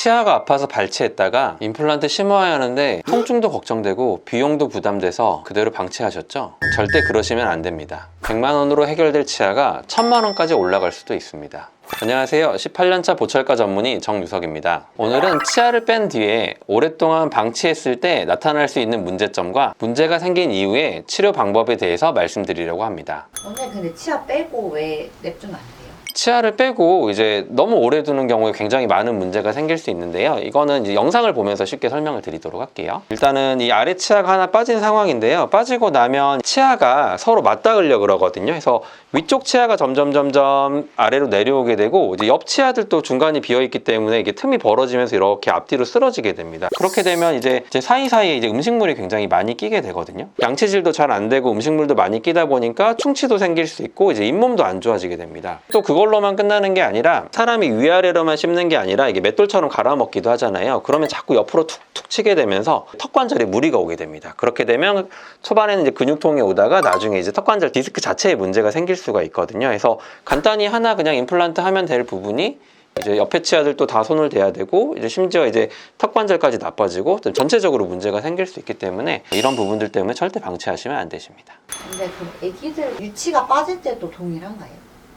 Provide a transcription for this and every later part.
치아가 아파서 발치했다가 임플란트 심어야 하는데 통증도 걱정되고 비용도 부담돼서 그대로 방치하셨죠? 절대 그러시면 안 됩니다. 100만 원으로 해결될 치아가 1000만 원까지 올라갈 수도 있습니다. 안녕하세요. 18년차 보철과 전문의 정유석입니다. 오늘은 치아를 뺀 뒤에 오랫동안 방치했을 때 나타날 수 있는 문제점과 문제가 생긴 이후에 치료 방법에 대해서 말씀드리려고 합니다. 오늘 근데 치아 빼고 왜 냅두면 안 돼요? 치아를 빼고 이제 너무 오래 두는 경우에 굉장히 많은 문제가 생길 수 있는데요. 이거는 이제 영상을 보면서 쉽게 설명을 드리도록 할게요. 일단은 이 아래 치아가 하나 빠진 상황인데요. 빠지고 나면 치아가 서로 맞닿으려 그러거든요. 그래서 위쪽 치아가 점점 아래로 내려오게 되고 이제 옆 치아들도 중간이 비어 있기 때문에 이게 틈이 벌어지면서 이렇게 앞뒤로 쓰러지게 됩니다. 그렇게 되면 이제 사이사이에 이제 음식물이 굉장히 많이 끼게 되거든요. 양치질도 잘 안 되고 음식물도 많이 끼다 보니까 충치도 생길 수 있고 이제 잇몸도 안 좋아지게 됩니다. 또 그걸로만 끝나는 게 아니라 사람이 위아래로만 씹는 게 아니라 이게 맷돌처럼 갈아먹기도 하잖아요. 그러면 자꾸 옆으로 툭툭 치게 되면서 턱관절에 무리가 오게 됩니다. 그렇게 되면 초반에는 이제 근육통이 오다가 나중에 이제 턱관절 디스크 자체에 문제가 생길 수가 있거든요. 그래서 간단히 하나 그냥 임플란트 하면 될 부분이 이제 옆에 치아들도 다 손을 대야 되고 이제 심지어 이제 턱관절까지 나빠지고 전체적으로 문제가 생길 수 있기 때문에 이런 부분들 때문에 절대 방치하시면 안 되십니다. 근데 그 애기들 유치가 빠질 때도 동일한가요?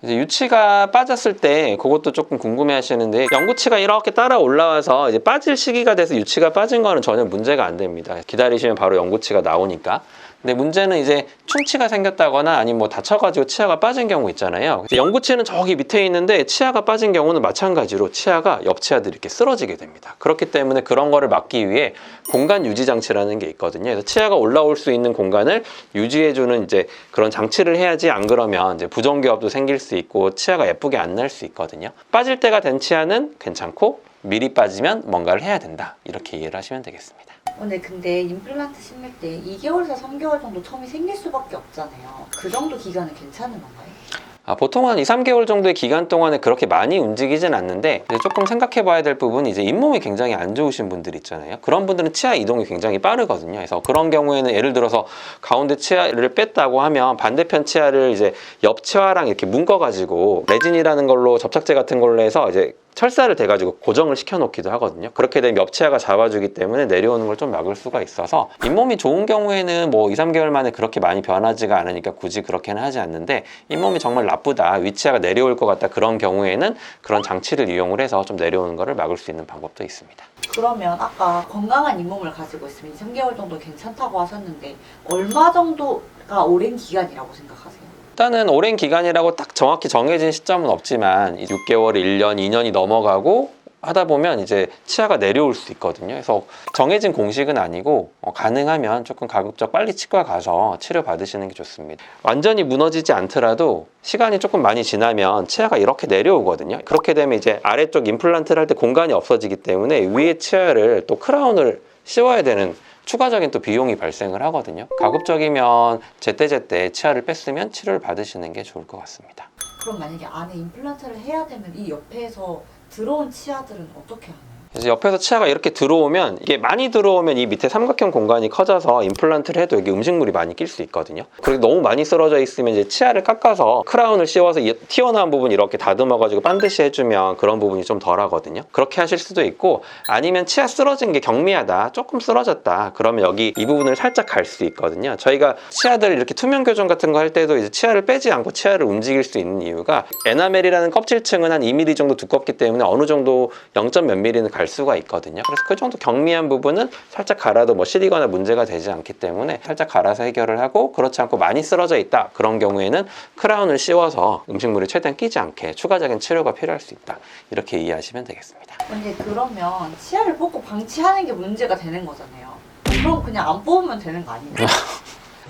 이제 유치가 빠졌을 때 그것도 조금 궁금해 하시는데 영구치가 이렇게 따라 올라와서 이제 빠질 시기가 돼서 유치가 빠진 거는 전혀 문제가 안 됩니다. 기다리시면 바로 영구치가 나오니까. 근데 문제는 이제 충치가 생겼다거나 아니면 뭐 다쳐가지고 치아가 빠진 경우 있잖아요. 영구치는 저기 밑에 있는데 치아가 빠진 경우는 마찬가지로 치아가 옆 치아들이 이렇게 쓰러지게 됩니다. 그렇기 때문에 그런 거를 막기 위해 공간 유지 장치라는 게 있거든요. 그래서 치아가 올라올 수 있는 공간을 유지해주는 이제 그런 장치를 해야지, 안 그러면 이제 부정교합도 생길 수 있고 치아가 예쁘게 안 날 수 있거든요. 빠질 때가 된 치아는 괜찮고 미리 빠지면 뭔가를 해야 된다. 이렇게 이해를 하시면 되겠습니다. 근데 임플란트 심을 때 2개월에서 3개월 정도 텀이 생길 수밖에 없잖아요. 그 정도 기간은 괜찮은 건가요? 보통 한 2, 3개월 정도의 기간 동안에 그렇게 많이 움직이진 않는데 이제 조금 생각해 봐야 될 부분이 이제 잇몸이 굉장히 안 좋으신 분들 있잖아요. 그런 분들은 치아 이동이 굉장히 빠르거든요. 그래서 그런 경우에는 예를 들어서 가운데 치아를 뺐다고 하면 반대편 치아를 이제 옆 치아랑 이렇게 묶어가지고 레진이라는 걸로 접착제 같은 걸로 해서 이제 철사를 대가지고 고정을 시켜놓기도 하거든요. 그렇게 되면 옆 치아가 잡아주기 때문에 내려오는 걸 좀 막을 수가 있어서 잇몸이 좋은 경우에는 뭐 2, 3개월 만에 그렇게 많이 변하지가 않으니까 굳이 그렇게는 하지 않는데 잇몸이 정말 나쁘다, 위치아가 내려올 것 같다 그런 경우에는 그런 장치를 이용을 해서 좀 내려오는 거를 막을 수 있는 방법도 있습니다. 그러면 아까 건강한 잇몸을 가지고 있으면 2, 3개월 정도 괜찮다고 하셨는데 얼마 정도가 오랜 기간이라고 생각하세요? 일단은 오랜 기간이라고 딱 정확히 정해진 시점은 없지만 6개월, 1년, 2년이 넘어가고 하다 보면 이제 치아가 내려올 수 있거든요. 그래서 정해진 공식은 아니고 가능하면 조금 가급적 빨리 치과 가서 치료 받으시는 게 좋습니다. 완전히 무너지지 않더라도 시간이 조금 많이 지나면 치아가 이렇게 내려오거든요. 그렇게 되면 이제 아래쪽 임플란트를 할 때 공간이 없어지기 때문에 위에 치아를 또 크라운을 씌워야 되는 추가적인 또 비용이 발생을 하거든요. 가급적이면 제때제때 치아를 뺐으면 치료를 받으시는 게 좋을 것 같습니다. 그럼 만약에 안에 임플란트를 해야 되면 이 옆에서 들어온 치아들은 어떻게 하나요? 그래서 옆에서 치아가 이렇게 들어오면 이게 많이 들어오면 이 밑에 삼각형 공간이 커져서 임플란트를 해도 여기 음식물이 많이 낄 수 있거든요. 그리고 너무 많이 쓰러져 있으면 이제 치아를 깎아서 크라운을 씌워서 튀어나온 부분 이렇게 다듬어가지고 반드시 해주면 그런 부분이 좀 덜 하거든요. 그렇게 하실 수도 있고 아니면 치아 쓰러진 게 경미하다, 조금 쓰러졌다 그러면 여기 이 부분을 살짝 갈 수 있거든요. 저희가 치아들 이렇게 투명 교정 같은 거 할 때도 이제 치아를 빼지 않고 치아를 움직일 수 있는 이유가 에나멜이라는 껍질층은 한 2mm 정도 두껍기 때문에 어느 정도 0. 몇 mm는 갈 수가 있거든요. 그래서 그 정도 경미한 부분은 살짝 갈아도 뭐 시리거나 문제가 되지 않기 때문에 살짝 갈아서 해결을 하고, 그렇지 않고 많이 쓰러져 있다 그런 경우에는 크라운을 씌워서 음식물이 최대한 끼지 않게 추가적인 치료가 필요할 수 있다, 이렇게 이해하시면 되겠습니다. 근데 그러면 치아를 뽑고 방치하는 게 문제가 되는 거잖아요. 그럼 그냥 안 뽑으면 되는 거 아니에요?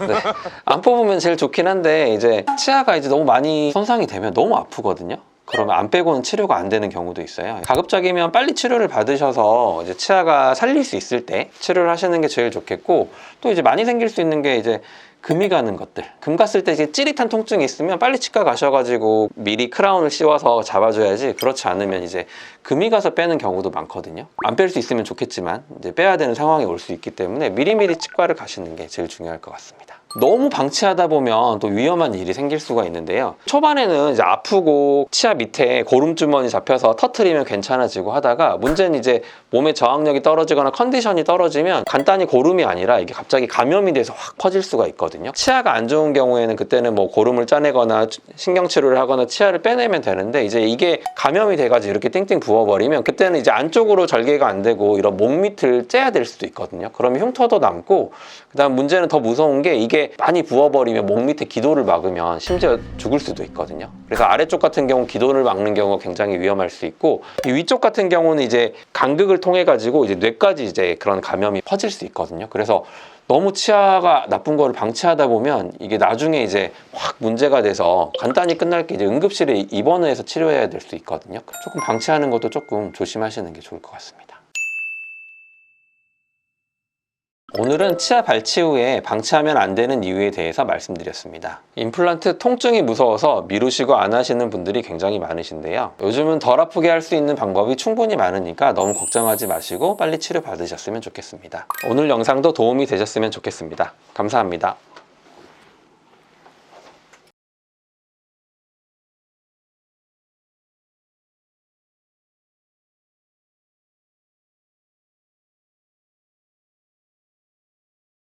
네. 안 뽑으면 제일 좋긴 한데 이제 치아가 이제 너무 많이 손상이 되면 너무 아프거든요. 그러면 안 빼고는 치료가 안 되는 경우도 있어요. 가급적이면 빨리 치료를 받으셔서 이제 치아가 살릴 수 있을 때 치료를 하시는 게 제일 좋겠고, 또 이제 많이 생길 수 있는 게 이제 금이 가는 것들. 금 갔을 때 이제 찌릿한 통증이 있으면 빨리 치과 가셔가지고 미리 크라운을 씌워서 잡아줘야지, 그렇지 않으면 이제 금이 가서 빼는 경우도 많거든요. 안 뺄 수 있으면 좋겠지만 이제 빼야 되는 상황이 올 수 있기 때문에 미리미리 치과를 가시는 게 제일 중요할 것 같습니다. 너무 방치하다 보면 또 위험한 일이 생길 수가 있는데요. 초반에는 이제 아프고 치아 밑에 고름주머니 잡혀서 터트리면 괜찮아지고 하다가 문제는 이제 몸의 저항력이 떨어지거나 컨디션이 떨어지면 간단히 고름이 아니라 이게 갑자기 감염이 돼서 확 퍼질 수가 있거든요. 치아가 안 좋은 경우에는 그때는 뭐 고름을 짜내거나 신경치료를 하거나 치아를 빼내면 되는데 이제 이게 감염이 돼가지고 이렇게 띵띵 부어버리면 그때는 이제 안쪽으로 절개가 안 되고 이런 목 밑을 째야 될 수도 있거든요. 그러면 흉터도 남고 그다음 문제는 더 무서운 게 이게 많이 부어버리면 목 밑에 기도를 막으면 심지어 죽을 수도 있거든요. 그래서 아래쪽 같은 경우 기도를 막는 경우가 굉장히 위험할 수 있고 이 위쪽 같은 경우는 이제 간극을 통해 가지고 이제 뇌까지 이제 그런 감염이 퍼질 수 있거든요. 그래서 너무 치아가 나쁜 거를 방치하다 보면 이게 나중에 이제 확 문제가 돼서 간단히 끝날 게 이제 응급실에 입원을 해서 치료해야 될 수 있거든요. 조금 방치하는 것도 조금 조심하시는 게 좋을 것 같습니다. 오늘은 치아 발치 후에 방치하면 안 되는 이유에 대해서 말씀드렸습니다. 임플란트 통증이 무서워서 미루시고 안 하시는 분들이 굉장히 많으신데요. 요즘은 덜 아프게 할 수 있는 방법이 충분히 많으니까 너무 걱정하지 마시고 빨리 치료 받으셨으면 좋겠습니다. 오늘 영상도 도움이 되셨으면 좋겠습니다. 감사합니다.